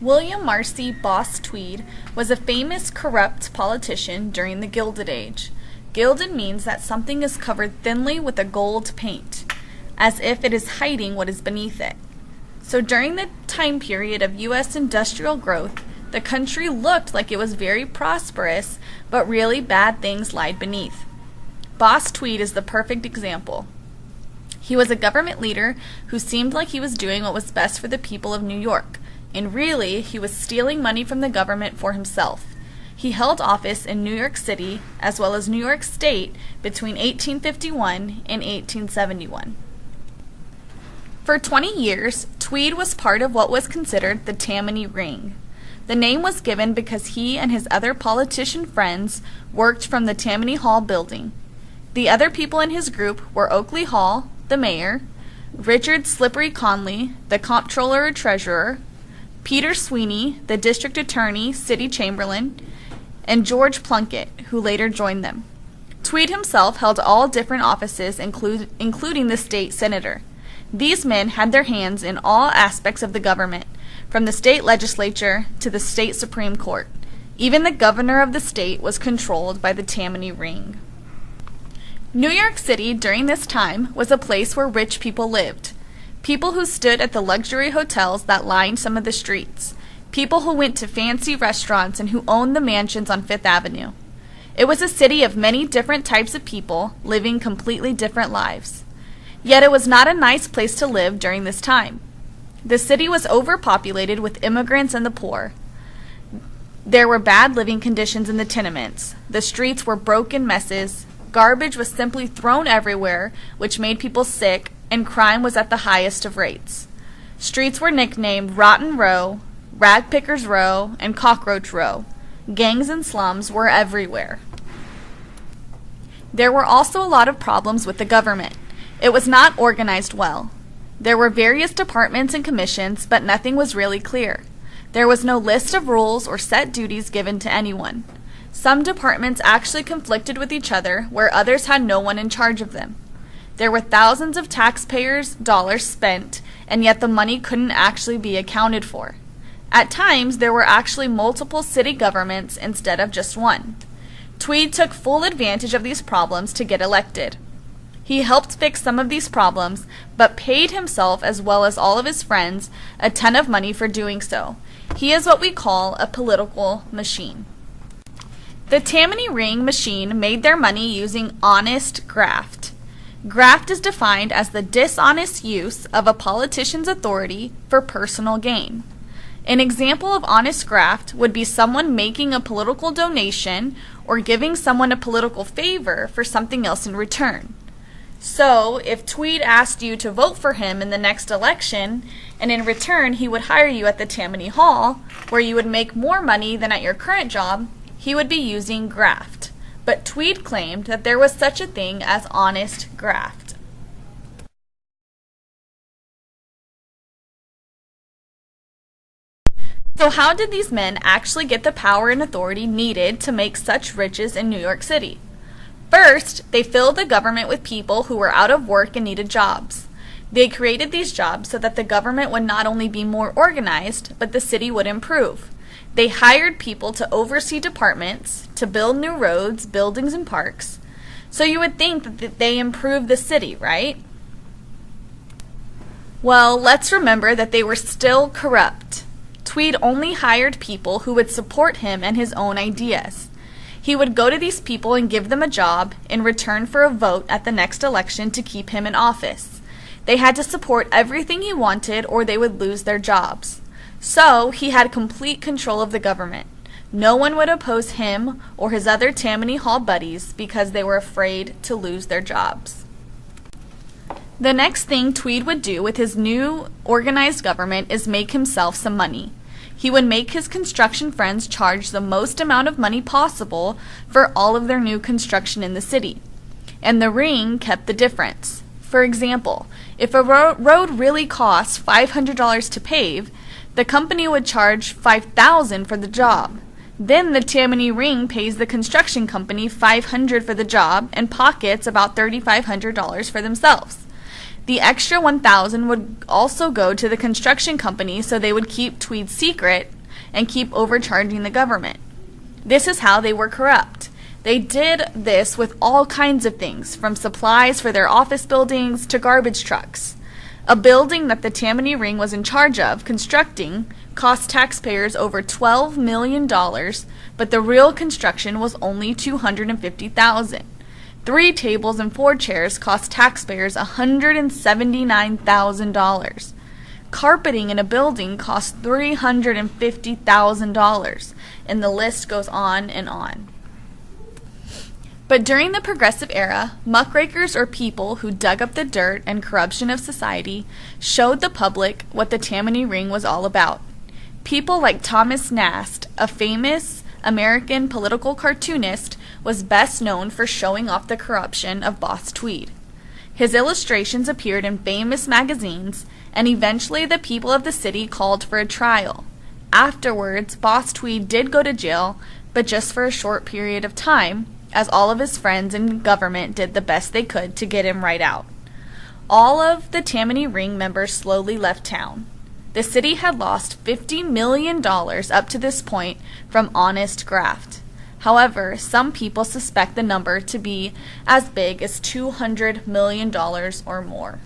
William Marcy Boss Tweed was a famous corrupt politician during the Gilded Age. Gilded means that something is covered thinly with a gold paint, as if it is hiding what is beneath it. So during the time period of U.S. industrial growth, the country looked like it was very prosperous, but really bad things lied beneath. Boss Tweed is the perfect example. He was a government leader who seemed like he was doing what was best for the people of New York, and really, he was stealing money from the government for himself. He held office in New York City as well as New York State between 1851 and 1871. For 20 years, Tweed was part of what was considered the Tammany Ring. The name was given because he and his other politician friends worked from the Tammany Hall building. The other people in his group were Oakley Hall, the mayor, Richard Slippery Conley, the comptroller or treasurer, Peter Sweeney, the district attorney, city chamberlain, and George Plunkett, who later joined them. Tweed himself held all different offices, including the state senator. These men had their hands in all aspects of the government, from the state legislature to the state Supreme Court. Even the governor of the state was controlled by the Tammany Ring. New York City during this time was a place where rich people lived. People who stood at the luxury hotels that lined some of the streets. People who went to fancy restaurants and who owned the mansions on Fifth Avenue. It was a city of many different types of people living completely different lives. Yet it was not a nice place to live during this time. The city was overpopulated with immigrants and the poor. There were bad living conditions in the tenements. The streets were broken messes. Garbage was simply thrown everywhere, which made people sick, and crime was at the highest of rates. Streets were nicknamed Rotten Row, Ragpickers Row, and Cockroach Row. Gangs and slums were everywhere. There were also a lot of problems with the government. It was not organized well. There were various departments and commissions, but nothing was really clear. There was no list of rules or set duties given to anyone. Some departments actually conflicted with each other, where others had no one in charge of them. There were thousands of taxpayers' dollars spent, and yet the money couldn't actually be accounted for. At times, there were actually multiple city governments instead of just one. Tweed took full advantage of these problems to get elected. He helped fix some of these problems, but paid himself as well as all of his friends a ton of money for doing so. He is what we call a political machine. The Tammany Ring machine made their money using honest graft. Graft is defined as the dishonest use of a politician's authority for personal gain. An example of honest graft would be someone making a political donation or giving someone a political favor for something else in return. So, if Tweed asked you to vote for him in the next election, and in return he would hire you at the Tammany Hall, where you would make more money than at your current job, he would be using graft. But Tweed claimed that there was such a thing as honest graft. So how did these men actually get the power and authority needed to make such riches in New York City? First, they filled the government with people who were out of work and needed jobs. They created these jobs so that the government would not only be more organized, but the city would improve. They hired people to oversee departments, to build new roads, buildings, and parks. So you would think that they improved the city, right? Well, let's remember that they were still corrupt. Tweed only hired people who would support him and his own ideas. He would go to these people and give them a job in return for a vote at the next election to keep him in office. They had to support everything he wanted or they would lose their jobs. So, he had complete control of the government. No one would oppose him or his other Tammany Hall buddies because they were afraid to lose their jobs. The next thing Tweed would do with his new organized government is make himself some money. He would make his construction friends charge the most amount of money possible for all of their new construction in the city. And the ring kept the difference. For example, if a road really costs $500 to pave, the company would charge $5,000 for the job. Then the Tammany Ring pays the construction company $500 for the job and pockets about $3,500 for themselves. The extra $1,000 would also go to the construction company so they would keep Tweed secret and keep overcharging the government. This is how they were corrupt. They did this with all kinds of things, from supplies for their office buildings to garbage trucks. A building that the Tammany Ring was in charge of constructing cost taxpayers over $12 million, but the real construction was only $250,000. 3 tables and 4 chairs cost taxpayers $179,000. Carpeting in a building costs $350,000, and the list goes on and on. But during the Progressive Era, muckrakers, or people who dug up the dirt and corruption of society, showed the public what the Tammany Ring was all about. People like Thomas Nast, a famous American political cartoonist, was best known for showing off the corruption of Boss Tweed. His illustrations appeared in famous magazines, and eventually the people of the city called for a trial. Afterwards, Boss Tweed did go to jail, but just for a short period of time, as all of his friends in government did the best they could to get him right out. All of the Tammany Ring members slowly left town. The city had lost $50 million up to this point from honest graft. However, some people suspect the number to be as big as $200 million or more.